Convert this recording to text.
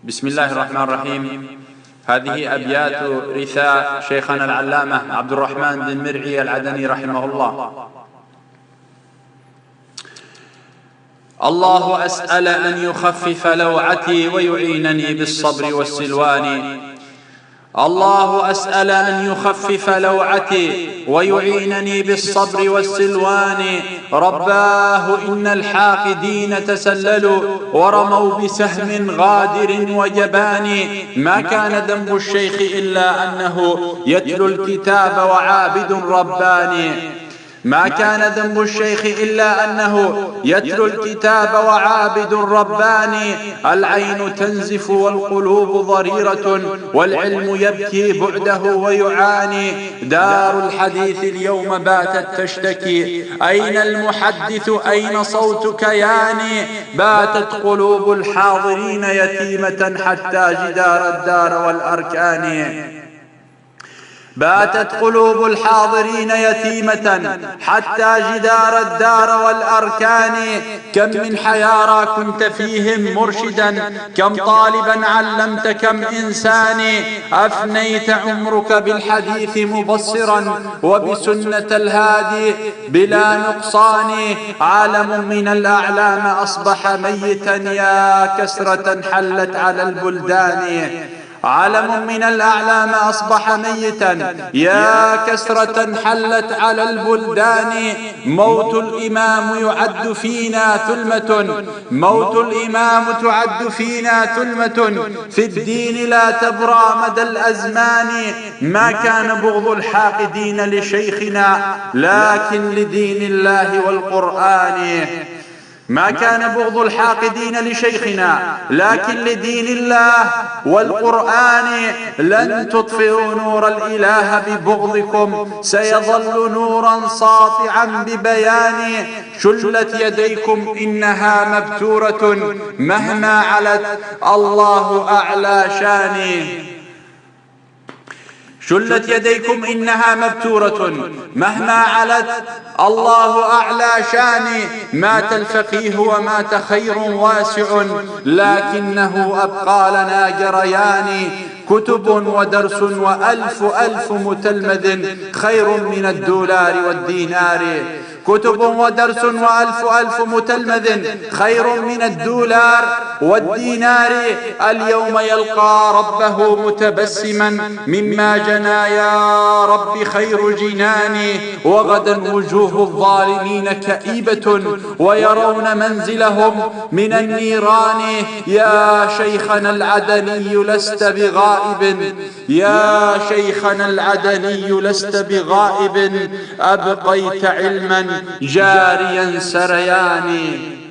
بسم الله الرحمن الرحيم. هذه أبيات رثاء شيخنا العلامة عبد الرحمن بن مرعي العدني رحمه الله. الله أسأل أن يخفف لوعتي ويعينني بالصبر والسلوان. الله أسأل أن يخفف لوعتي ويعينني بالصبر والسلوان. رباه إن الحاقدين تسللوا ورموا بسهم غادر وجبان. ما كان ذنب الشيخ إلا أنه يتلو الكتاب وعابد رباني. ما كان ذنب الشيخ إلا أنه يتلو الكتاب وعابد رباني. العين تنزف والقلوب ضريرة والعلم يبكي بعده ويعاني. دار الحديث اليوم باتت تشتكي أين المحدث أين صوت كياني. باتت قلوب الحاضرين يتيمة حتى جدار الدار والأركان. باتت قلوب الحاضرين يتيمة حتى جدار الدار والأركان. كم من حيارى كنت فيهم مرشدا كم طالبا علمت كم إنسان. أفنيت عمرك بالحديث مبصرا وبسنة الهادي بلا نقصان. عالم من الأعلام أصبح ميتا يا كسرة حلت على البلدان. عالم من الأعلام أصبح ميتا يا كسرة حلت على البلدان. موت الإمام يعد فينا ثلمة موت الإمام تعد فينا ثلمة في الدين لا تبرى مدى الأزمان. ما كان بغض الحاقدين لشيخنا لكن لدين الله والقرآن. ما كان بغض الحاقدين لشيخنا لكن لدين الله والقرآن. لن تطفئوا نور الإله ببغضكم سيظل نورا ساطعا ببيان. شلت يديكم إنها مبتورة مهما علت الله أعلى شاني. شلت يديكم إنها مبتورة مهما علت الله أعلى شاني. مات الفقيه ومات خير واسع لكنه أبقى لنا جريان. كتب ودرس وألف ألف متلمذ خير من الدولار والدينار. كتب ودرس وألف ألف متلمذ خير من الدولار والدينار. اليوم يلقى ربه متبسما مما جنى يا رب خير جناني. وغدا وجوه الظالمين كئيبة ويرون منزلهم من النيران. يا شيخنا العدني لست بغائب يا شيخنا العدني لست بغائب. أبقيت علما جاريا سرياني.